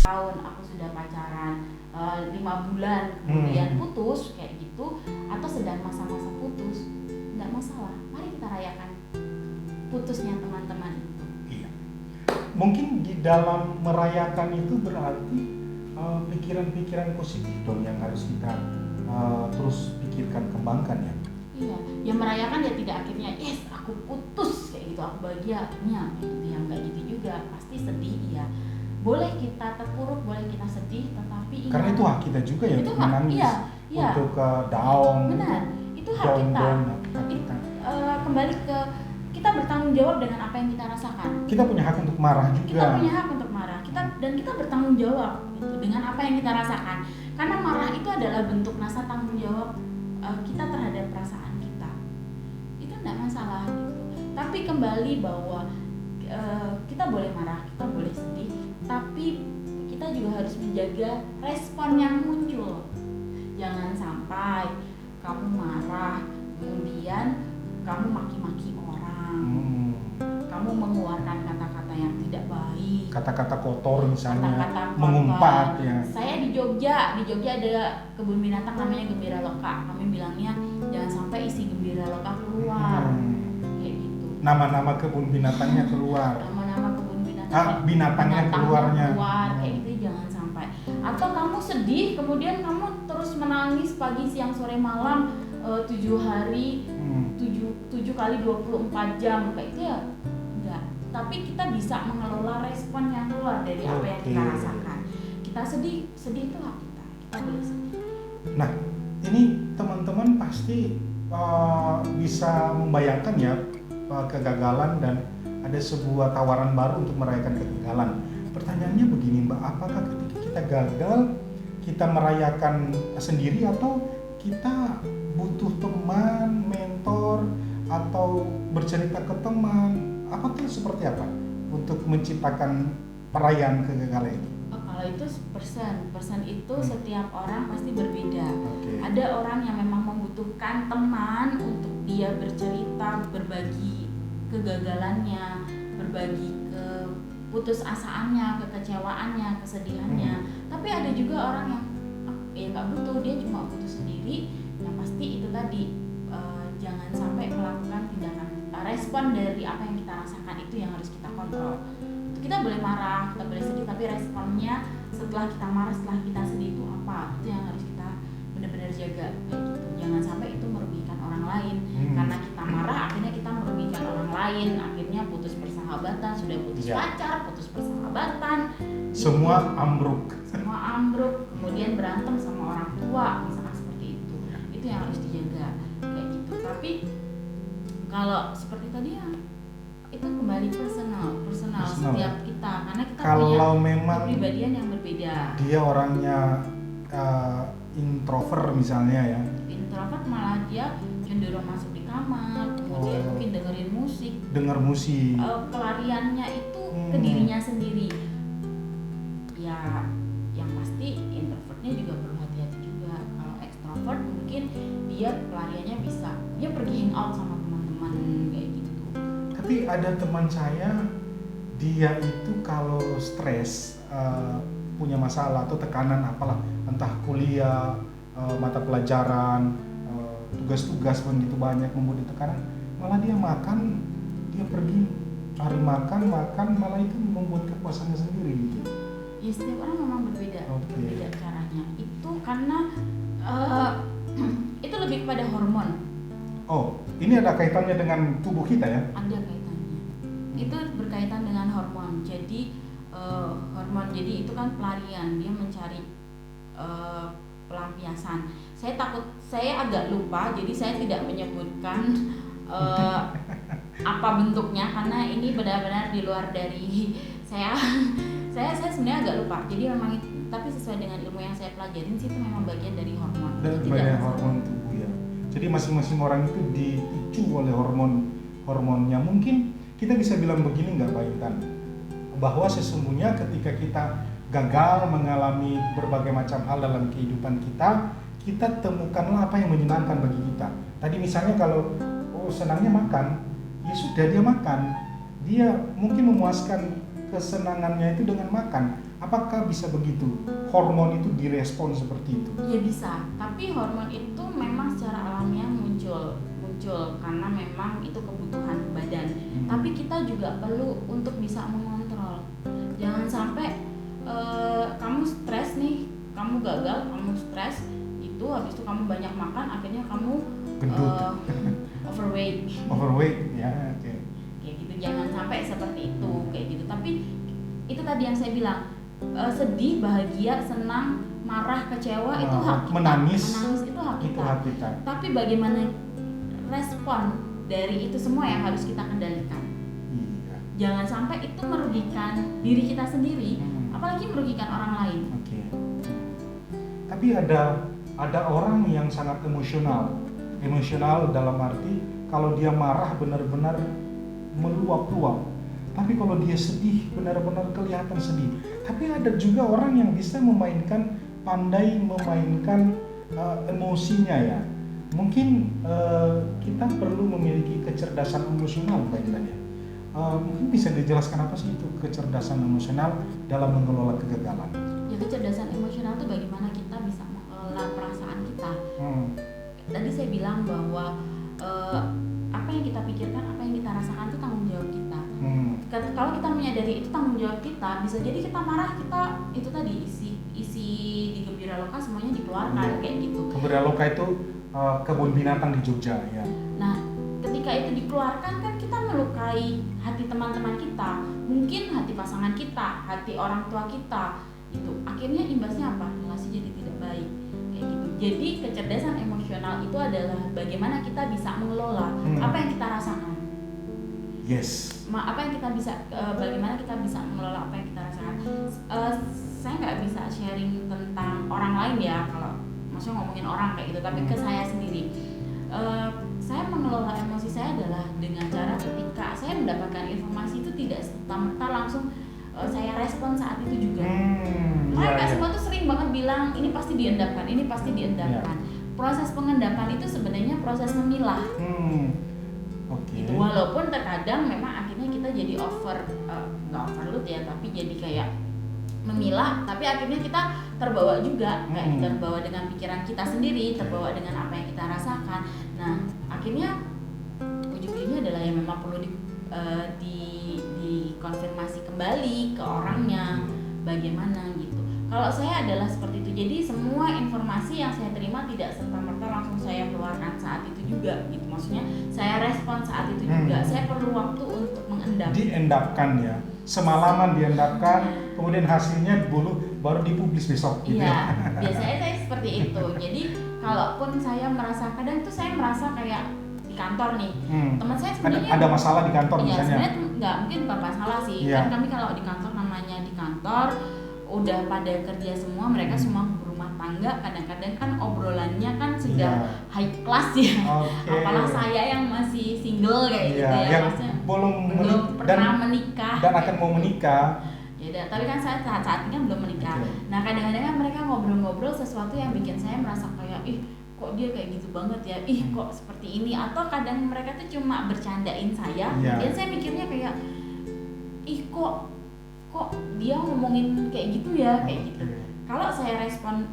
tahun aku sudah pacaran 5 bulan kemudian putus kayak gitu, atau sedang masa-masa putus, nggak masalah, mari kita rayakan putusnya teman-teman itu. Iya. Mungkin di dalam merayakan itu berarti pikiran-pikiran positif dong yang harus kita terus pikirkan, kembangkan ya. Iya, yang merayakan ya tidak akhirnya yes aku putus kayak gitu, aku bahagianya kayak gitu, yang nggak gitu juga, pasti sedih ya. Boleh kita terpuruk, boleh kita sedih, tetapi Karena itu hak kita juga ya itu untuk hak, menangis, iya, untuk down. benar, itu hak kita. Hak kita. Kembali ke kita bertanggung jawab dengan apa yang kita rasakan. Kita punya hak untuk marah juga. Kita punya hak untuk marah, dan kita bertanggung jawab gitu, dengan apa yang kita rasakan. Karena marah itu adalah bentuk rasa tanggung jawab kita terhadap perasaan kita. Itu tidak masalah gitu. Tapi kembali bahwa kita boleh marah, kita boleh sedih, tapi kita juga harus menjaga respon yang muncul. Jangan sampai kamu marah kemudian kamu maki-maki orang, kamu mengeluarkan kata-kata yang tidak baik, kata-kata kotor misalnya, kata-kata kotor. mengumpat ya. Saya di Jogja ada kebun binatang namanya Gembira Loka. Kami bilangnya jangan sampai isi Gembira Loka keluar. Kayak gitu. Nama-nama kebun binatangnya keluar. Nama-nama kebun binatang. Binatangnya keluarnya. Keluar kayak gitu, jangan sampai. Atau kamu sedih kemudian kamu terus menangis pagi, siang, sore, malam 7 hari, 7 kali 24 jam kayak itu ya enggak. Tapi kita bisa mengelola respon yang keluar dari apa yang kita rasakan. Kita sedih itu hak kita. Kita boleh sedih. Nah, ini teman-teman pasti bisa membayangkan ya kegagalan dan ada sebuah tawaran baru untuk merayakan kegagalan. Pertanyaannya begini Mbak, apakah ketika kita gagal kita merayakan sendiri atau kita butuh teman, mentor, atau bercerita ke teman, apakah seperti apa untuk menciptakan perayaan kegagalan itu? Kalau itu persen itu setiap orang pasti berbeda. Ada orang yang memang membutuhkan teman untuk dia bercerita, berbagi kegagalannya, berbagi putus asaannya, kekecewaannya, kesedihannya. Tapi ada juga orang yang ya nggak butuh, dia cuma butuh sendiri. Yang pasti itu tadi jangan sampai melakukan tindakan respon dari apa yang kita rasakan itu yang harus kita kontrol. Kita boleh marah, kita boleh sedih, tapi responnya setelah kita marah, setelah kita sedih itu apa? Itu yang harus kita benar-benar jaga kayak gitu. Jangan sampai itu merugikan orang lain. Karena kita marah akhirnya kita merugikan orang lain, akhirnya putus persahabatan, sudah putus pacar, putus persahabatan, semua ambruk. Kemudian berantem sama orang tua, misalkan seperti itu. Itu yang harus dijaga kayak gitu. Tapi kalau seperti tadi ya itu kembali personal setiap kita, karena kita kalau punya memang kepribadian yang berbeda. Dia orangnya introvert misalnya ya. Introvert malah dia cenderung masuk di kamar, kemudian mungkin dengerin musik. Pelariannya itu ke dirinya sendiri. Ya, yang pasti introvertnya juga perlu hati-hati juga. Kalau extrovert mungkin dia pelariannya bisa dia pergi hangout sama teman-teman kayak gitu. Tapi ada teman saya, dia itu kalau stres, punya masalah atau tekanan apalah, entah kuliah, mata pelajaran, tugas-tugas begitu banyak membuat tekanan, malah dia pergi cari makan, malah itu membuat kepuasannya sendiri gitu. Ya setiap orang memang berbeda caranya. Itu karena itu lebih kepada hormon. Oh, ini ada kaitannya dengan tubuh kita ya? Ada kaitannya. Itu berkaitan dengan hormon. Jadi jadi itu kan pelarian, dia mencari pelampiasan. Saya agak lupa, jadi saya tidak menyebutkan apa bentuknya karena ini benar-benar di luar dari saya. Saya sebenarnya agak lupa. Jadi memang tapi sesuai dengan ilmu yang saya pelajarin sih itu memang bagian dari hormon. Bagian hormon tubuh ya. Jadi masing-masing orang itu dipicu oleh hormonnya. Mungkin kita bisa bilang begini nggak Pak Intan? Bahwa sesungguhnya ketika kita gagal mengalami berbagai macam hal dalam kehidupan kita temukanlah apa yang menyenangkan bagi kita. Tadi misalnya kalau senangnya makan, ya sudah dia makan. Dia mungkin memuaskan kesenangannya itu dengan makan. Apakah bisa begitu? Hormon itu direspon seperti itu? Ya bisa, tapi hormon itu memang secara alamiah muncul karena memang itu kebutuhan badan. Tapi kita juga perlu untuk bisa mengontrol. Jangan sampai kamu stres nih, kamu gagal, kamu stres itu habis itu kamu banyak makan, akhirnya kamu overweight ya, oke. Kayak gitu, jangan sampai seperti itu kayak gitu. Tapi itu tadi yang saya bilang, sedih, bahagia, senang, marah, kecewa itu hak kita. Menangis itu hak itu hak kita. Tapi bagaimana respon dari itu semua yang harus kita kendalikan. Iya. Jangan sampai itu merugikan diri kita sendiri, apalagi merugikan orang lain. Oke. Tapi ada orang yang sangat emosional dalam arti kalau dia marah benar-benar meluap-luap. Tapi kalau dia sedih benar-benar kelihatan sedih. Tapi ada juga orang yang bisa pandai memainkan emosinya ya. Mungkin kita perlu memiliki kecerdasan emosional Mbak Intan ya. Mungkin bisa dijelaskan apa sih itu kecerdasan emosional dalam mengelola kegagalan? Ya, kecerdasan emosional itu bagaimana kita bisa mengelola perasaan kita. Tadi saya bilang bahwa apa yang kita pikirkan, apa yang kita rasakan itu tanggung jawab kita. Kalau kita menyadari itu tanggung jawab kita, bisa jadi kita marah, kita itu tadi isi di Gembira Loka semuanya dikeluarkan kayak gitu. Gembira Loka itu kebun binatang di Jogja ya. Nah, ketika itu dikeluarkan kan kita melukai hati teman-teman kita, mungkin hati pasangan kita, hati orang tua kita. Itu akhirnya imbasnya apa? Relasi jadi tidak baik kayak gitu. Jadi kecerdasan emosional itu adalah bagaimana kita bisa mengelola apa yang kita rasakan. Yes. Bagaimana kita bisa mengelola apa yang kita rasakan. Saya nggak bisa sharing tentang orang lain ya, kalau maksudnya ngomongin orang kayak gitu, tapi ke saya sendiri. Saya mengelola emosi saya adalah dengan cara ketika saya mendapatkan informasi itu tidak serta-merta langsung saya respon saat itu juga. Mereka semua tuh sering banget bilang ini pasti diendapkan. Proses pengendapan itu sebenarnya proses memilah. Gitu. Walaupun terkadang memang akhirnya kita jadi nggak overload ya, tapi jadi kayak memilah, tapi akhirnya kita terbawa juga, kayak terbawa dengan pikiran kita sendiri, terbawa dengan apa yang kita rasakan. Nah, akhirnya ujung-ujungnya adalah yang memang perlu dikonfirmasi kembali ke orangnya bagaimana gitu. Kalau saya adalah seperti itu, jadi semua informasi yang saya terima tidak serta-merta langsung saya keluarkan saat itu juga gitu. Maksudnya saya respon saat itu juga, saya perlu waktu untuk mengendap. Diendapkan ya, semalaman diendapkan, kemudian hasilnya baru dipublis besok gitu. Iya, biasanya saya seperti itu. Jadi kalaupun saya merasa, kadang itu saya merasa kayak di kantor nih, teman saya sebenarnya ada masalah di kantor misalnya. Sebenarnya nggak mungkin bukan masalah sih, kan kami kalau di kantor namanya di kantor udah pada kerja semua, mereka semua berumah tangga, kadang-kadang kan obrolannya kan sudah high class ya. Apalah saya yang masih single kayak gitu ya, yang belum pernah menikah dan akan mau menikah. Ya, tapi kan saya saat ini kan belum menikah. Nah, kadang-kadang kan mereka ngobrol-ngobrol sesuatu yang bikin saya merasa kayak kok dia kayak gitu banget ya, kok seperti ini, atau kadang mereka tuh cuma bercandain saya, dan saya mikirnya kayak kok dia ngomongin kayak gitu ya, kayak gitu. Kalau saya respon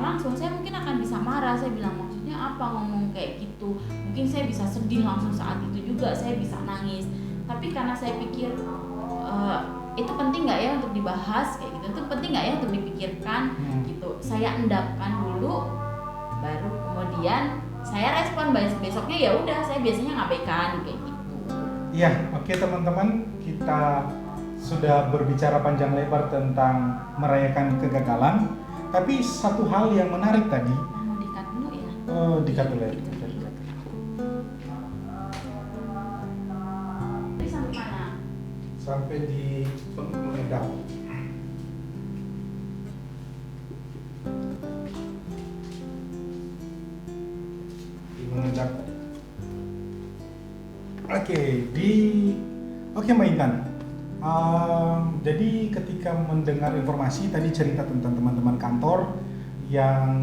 langsung, saya mungkin akan bisa marah. Saya bilang maksudnya apa ngomong kayak gitu. Mungkin saya bisa sedih langsung saat itu juga, saya bisa nangis. Tapi karena saya pikir itu penting nggak ya untuk dibahas kayak gitu, itu penting nggak ya untuk dipikirkan gitu. Saya endapkan dulu, baru kemudian saya respon. Besoknya ya udah, saya biasanya ngabaikan kayak gitu. Iya, oke teman-teman, kita sudah berbicara panjang lebar tentang merayakan kegagalan, tapi satu hal yang menarik tadi. Mau di-cut dulu ya? Di-cut dulu ya. Jadi sampai mana? Sampai di pengedap. Di mengedap. Oke, Mbak Intan. Jadi ketika mendengar informasi tadi cerita tentang teman-teman kantor yang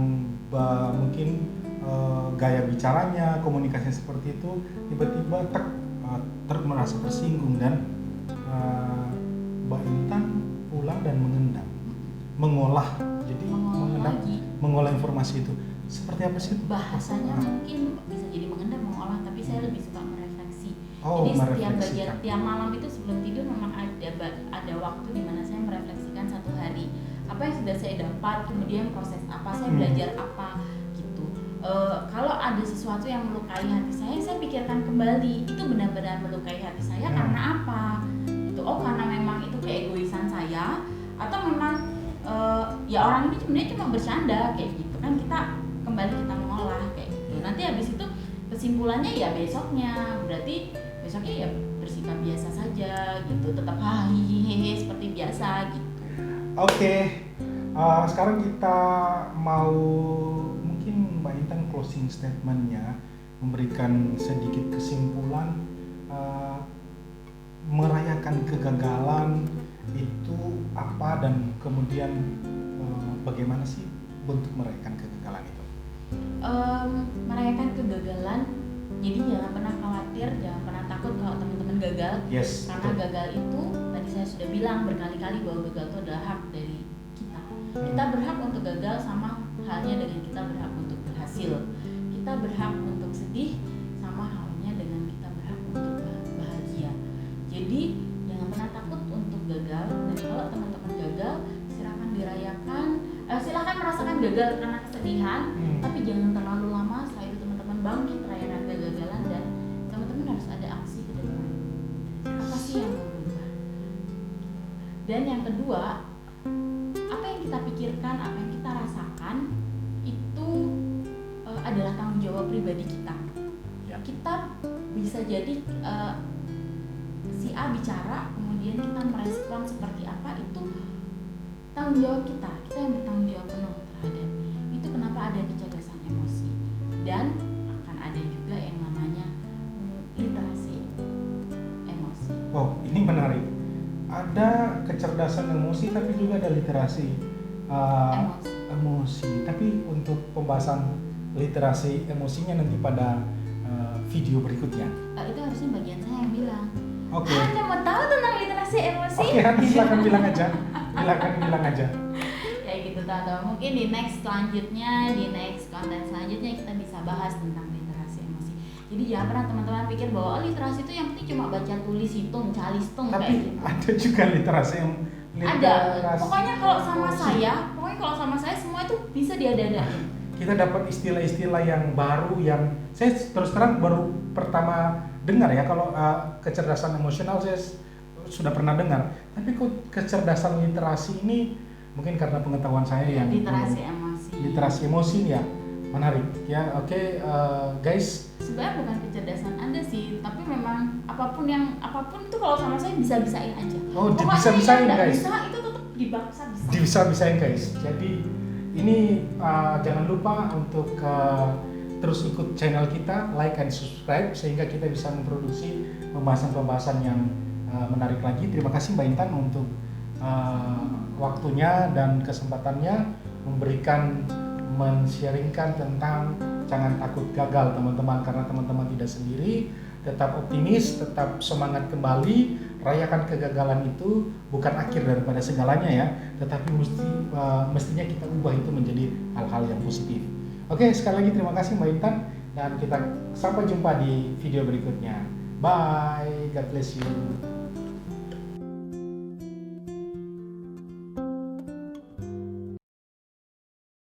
mungkin gaya bicaranya, komunikasinya seperti itu, tiba-tiba merasa tersinggung dan Mbak mengolah, jadi mengolah informasi itu. Seperti apa sih? Bahasanya mungkin bisa jadi mengendap, mengolah, tapi saya lebih suka merefleksi. Oh, Jadi setiap malam itu sebelum tidur memang ada waktu di mana saya merefleksikan satu hari apa yang sudah saya dapat, kemudian proses apa, saya belajar apa gitu. Kalau ada sesuatu yang melukai hati saya pikirkan kembali itu benar-benar melukai hati saya karena apa? Itu karena memang itu keegoisan saya, atau memang ya orang ini sebenarnya cuma bercanda kayak gitu kan. Kita kembali kita mengolah kayak gitu. Nanti habis itu kesimpulannya ya besoknya ya bersikap biasa saja gitu, tetap hihihi seperti biasa gitu. Oke. Sekarang kita mau mungkin Mbak Intan closing statementnya, memberikan sedikit kesimpulan merayakan kegagalan itu apa, dan kemudian bagaimana sih bentuk merayakan kegagalan itu? Merayakan kegagalan, jadi jangan pernah khawatir, jangan pernah takut kalau teman-teman gagal. Yes, karena betul. gagal itu tadi saya sudah bilang berkali-kali bahwa gagal itu adalah hak dari kita. Kita berhak untuk gagal sama halnya dengan kita berhak untuk berhasil. Kita berhak untuk sedih sama halnya dengan kita berhak untuk bahagia. Jadi jangan pernah takut untuk gagal, dan kalau teman-teman gagal silakan dirayakan, silakan merasakan gagal karena kesedihan, tapi jangan terlalu lama. Setelah itu teman-teman bangkit rayakan kegagalan, dan teman-teman harus ada aksi ke depan. Apa sih yang mau berubah? Dan yang kedua, apa yang kita pikirkan, apa yang kita rasakan itu adalah tanggung jawab pribadi kita. Ya. Kita bisa jadi si A bicara, kemudian kita merespon seperti apa, itu tanggung jawab kita yang bertanggung jawab penuh terhadap itu. Kenapa ada kecerdasan emosi, dan akan ada juga yang namanya literasi emosi. Oh, ini menarik. Ada kecerdasan emosi, tapi juga ada literasi emosi. Tapi untuk pembahasan literasi emosinya nanti pada video berikutnya. Itu harusnya bagian saya yang bilang. Oke. Anda mau tahu tentang literasi emosi? Oke, nanti silakan bilang aja. Bilang aja. Ya gitu, teman-teman. Mungkin di next konten selanjutnya kita bisa bahas tentang literasi emosi. Jadi jangan pernah teman-teman pikir bahwa literasi itu yang penting cuma baca, tulis, hitung, calistung kayak Tapi gitu. ada juga literasi yang Ada. Pokoknya kalau sama saya semua itu bisa diada-adain. Kita dapat istilah-istilah yang baru, yang saya terus terang baru pertama dengar ya. Kalau kecerdasan emosional saya sudah pernah dengar, tapi kok kecerdasan literasi ini mungkin karena pengetahuan saya yang literasi emosi ya, menarik ya. Oke, guys, sebenarnya bukan kecerdasan Anda sih, tapi memang apapun itu kalau sama saya bisa-bisain aja. Oh, bisa-bisain guys. Bisa itu tetap bisa. Bisa-bisain guys. Jadi ini jangan lupa untuk terus ikut channel kita, like and subscribe, sehingga kita bisa memproduksi pembahasan-pembahasan yang menarik lagi. Terima kasih Mbak Intan untuk waktunya dan kesempatannya men-sharingkan tentang jangan takut gagal teman-teman, karena teman-teman tidak sendiri. Tetap optimis, tetap semangat kembali. Rayakan kegagalan itu bukan akhir daripada segalanya ya, tetapi mestinya kita ubah itu menjadi hal-hal yang positif. Oke, sekali lagi terima kasih Mbak Intan, dan kita sampai jumpa di video berikutnya. Bye, God bless you.